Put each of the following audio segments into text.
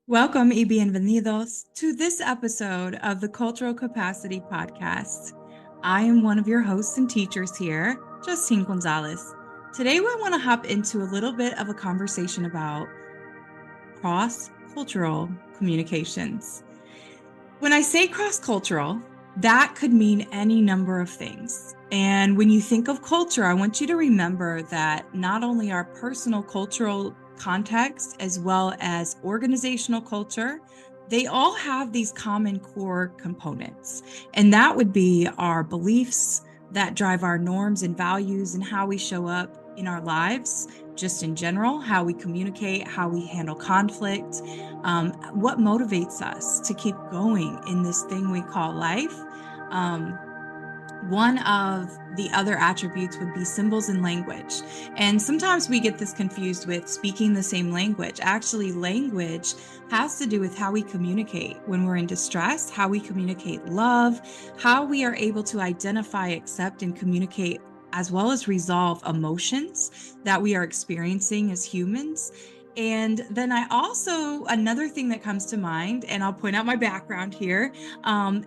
Welcome y bienvenidos to this episode of the Cultural Capacity Podcast. I am one of your hosts and teachers here, Justine Gonzalez. Today, we want to hop into a little bit of a conversation about cross-cultural communications. When I say cross-cultural, that could mean any number of things. And when you think of culture, I want you to remember that not only our personal cultural context as well as organizational culture, they all have these common core components. And that would be our beliefs that drive our norms and values and how we show up in our lives, just in general, how we communicate, how we handle conflict, what motivates us to keep going in this thing we call life. One of the other attributes would be symbols and language. And sometimes we get this confused with speaking the same language. Actually, language has to do with how we communicate when we're in distress, how we communicate love, how we are able to identify, accept, and communicate, as well as resolve emotions that we are experiencing as humans. And then another thing that comes to mind, and I'll point out my background here,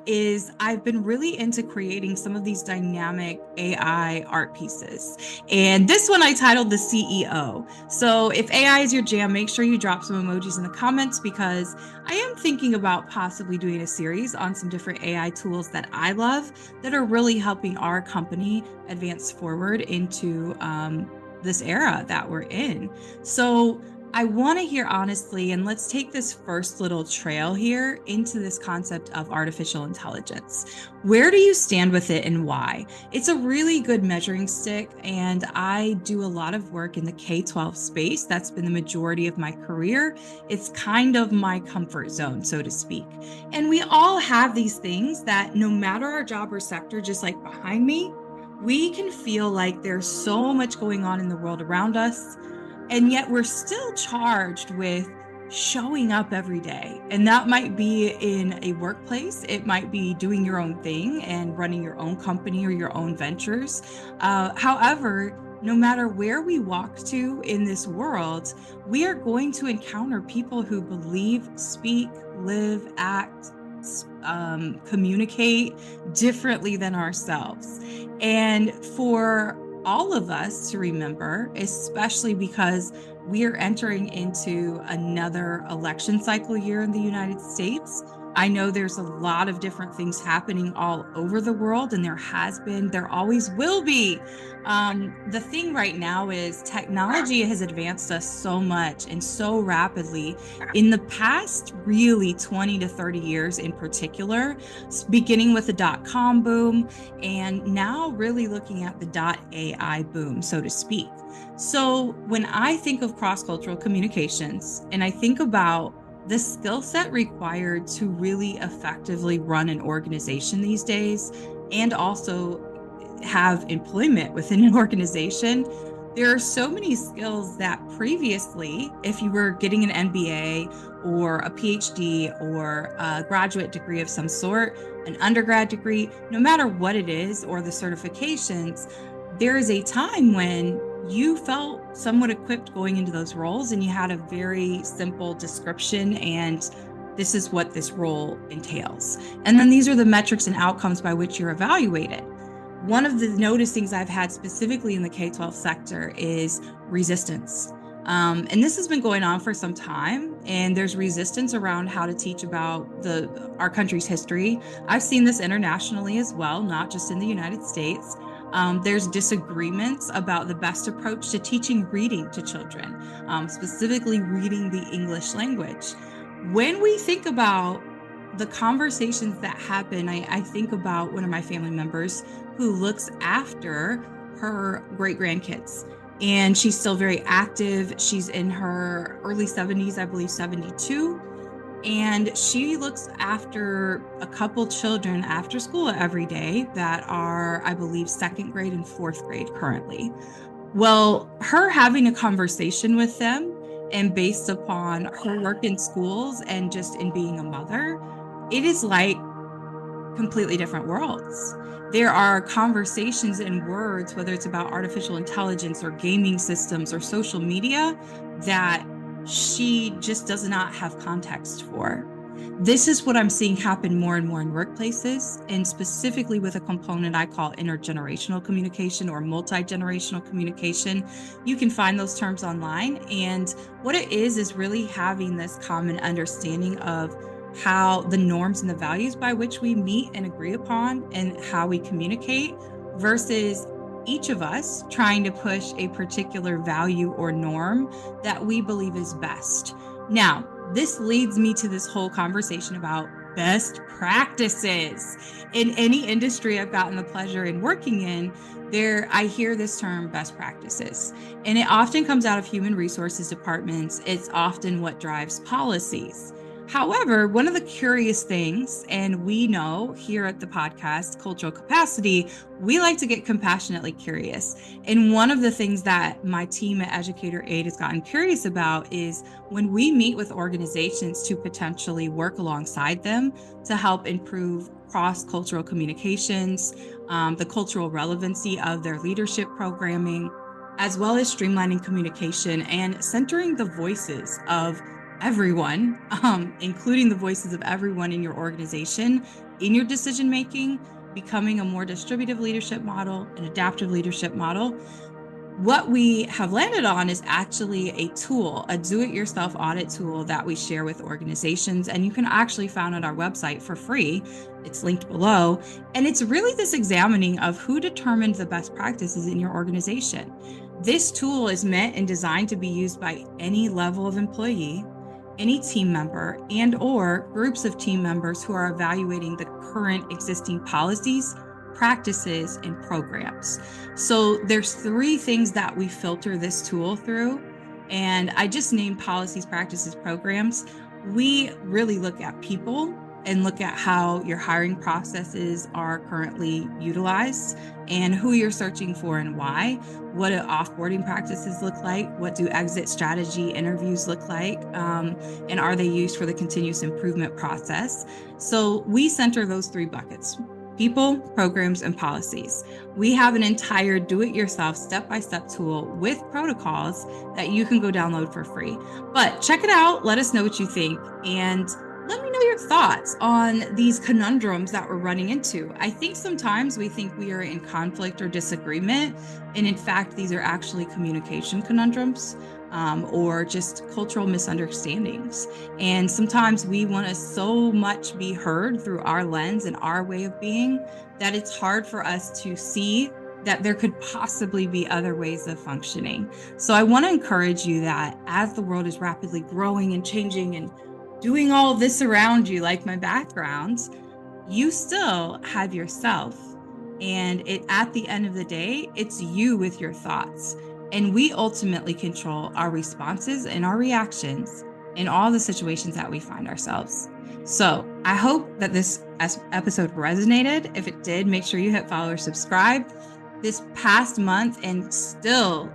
is I've been really into creating some of these dynamic AI art pieces. And this one I titled The CEO. So if AI is your jam, make sure you drop some emojis in the comments because I am thinking about possibly doing a series on some different AI tools that I love that are really helping our company advance forward into this era that we're in. So I want to hear honestly, and let's take this first little trail here into this concept of artificial intelligence. Where do you stand with it and why? It's a really good measuring stick, and I do a lot of work in the K-12 space. That's been the majority of my career. It's kind of my comfort zone, so to speak. And we all have these things that no matter our job or sector, just like behind me, we can feel like there's so much going on in the world around us. And yet we're still charged with showing up every day. And that might be in a workplace. It might be doing your own thing and running your own company or your own ventures. However, no matter where we walk to in this world, we are going to encounter people who believe, speak, live, act, communicate differently than ourselves. And for all of us to remember, especially because we are entering into another election cycle year in the United States. I know there's a lot of different things happening all over the world, and there has been, there always will be. The thing right now is technology has advanced us so much and so rapidly in the past, really 20 to 30 years in particular, beginning with the dot-com boom, and now really looking at the .ai boom, so to speak. So when I think of cross-cultural communications and I think about the skill set required to really effectively run an organization these days and also have employment within an organization, there are so many skills that previously, if you were getting an MBA or a PhD or a graduate degree of some sort, an undergrad degree, no matter what it is, or the certifications, there is a time when you felt somewhat equipped going into those roles and you had a very simple description and this is what this role entails. And then these are the metrics and outcomes by which you're evaluated. One of the notice things I've had specifically in the K-12 sector is resistance. And this has been going on for some time, and there's resistance around how to teach about our country's history. I've seen this internationally as well, not just in the United States. There's disagreements about the best approach to teaching reading to children, specifically reading the English language. When we think about the conversations that happen, I think about one of my family members who looks after her great grandkids. And she's still very active. She's in her early 70s, I believe 72. And she looks after a couple children after school every day that are, I believe, second grade and fourth grade currently. Well, her having a conversation with them and based upon her work in schools and just in being a mother, it is like completely different worlds. There are conversations and words, whether it's about artificial intelligence or gaming systems or social media, that she just does not have context for. This is what I'm seeing happen more and more in workplaces, and specifically with a component I call intergenerational communication or multi-generational communication. You can find those terms online. And what it is really having this common understanding of how the norms and the values by which we meet and agree upon and how we communicate versus each of us trying to push a particular value or norm that we believe is best. Now, this leads me to this whole conversation about best practices. In any industry I've gotten the pleasure in working in, I hear this term best practices, and it often comes out of human resources departments. It's often what drives policies. However, one of the curious things, and we know here at the podcast, Cultural Capacity, we like to get compassionately curious. And one of the things that my team at Educator Aid has gotten curious about is when we meet with organizations to potentially work alongside them to help improve cross-cultural communications, the cultural relevancy of their leadership programming, as well as streamlining communication and centering the voices of everyone, including the voices of everyone in your organization, in your decision making, becoming a more distributive leadership model, an adaptive leadership model. What we have landed on is actually a tool, a do-it-yourself audit tool that we share with organizations, and you can actually find on our website for free. It's linked below, and it's really this examining of who determined the best practices in your organization. This tool is meant and designed to be used by any level of employee, any team member, and or groups of team members who are evaluating the current existing policies, practices, and programs. So there's 3 things that we filter this tool through, and I just named policies, practices, programs. We really look at people and look at how your hiring processes are currently utilized and who you're searching for and why. What do offboarding practices look like? What do exit strategy interviews look like? And are they used for the continuous improvement process? So we center those 3 buckets: people, programs, and policies. We have an entire do-it-yourself step-by-step tool with protocols that you can go download for free. But check it out. Let us know what you think. And let me know your thoughts on these conundrums that we're running into. I think sometimes we think we are in conflict or disagreement, and in fact, these are actually communication conundrums or just cultural misunderstandings. And sometimes we want to so much be heard through our lens and our way of being that it's hard for us to see that there could possibly be other ways of functioning. So I want to encourage you that as the world is rapidly growing and changing and doing all of this around you, like my background, you still have yourself. And at the end of the day, it's you with your thoughts. And we ultimately control our responses and our reactions in all the situations that we find ourselves. So I hope that this episode resonated. If it did, make sure you hit follow or subscribe. This past month and still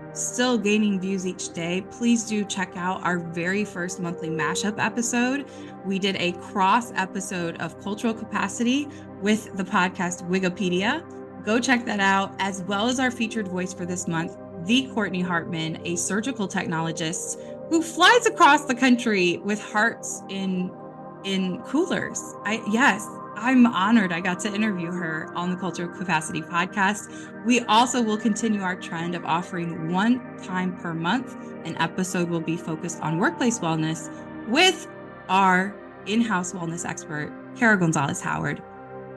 gaining views each day, please do check out our very first monthly mashup episode. We did a cross episode of Cultural Capacity with the podcast Wikipedia. Go check that out, as well as our featured voice for this month, the Courtney Hartman, a surgical technologist who flies across the country with hearts in coolers. I'm honored I got to interview her on the Cultural Capacity podcast. We also will continue our trend of offering 1 time per month. An episode will be focused on workplace wellness with our in-house wellness expert, Kara Gonzalez Howard,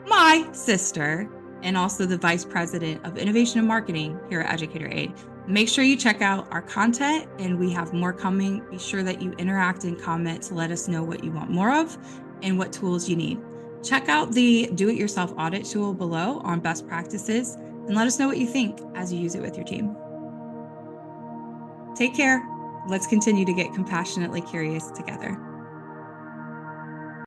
my sister, and also the Vice President of Innovation and Marketing here at Educator Aid. Make sure you check out our content, and we have more coming. Be sure that you interact and comment to let us know what you want more of and what tools you need. Check out the do-it-yourself audit tool below on best practices and let us know what you think as you use it with your team. Take care. Let's continue to get compassionately curious together.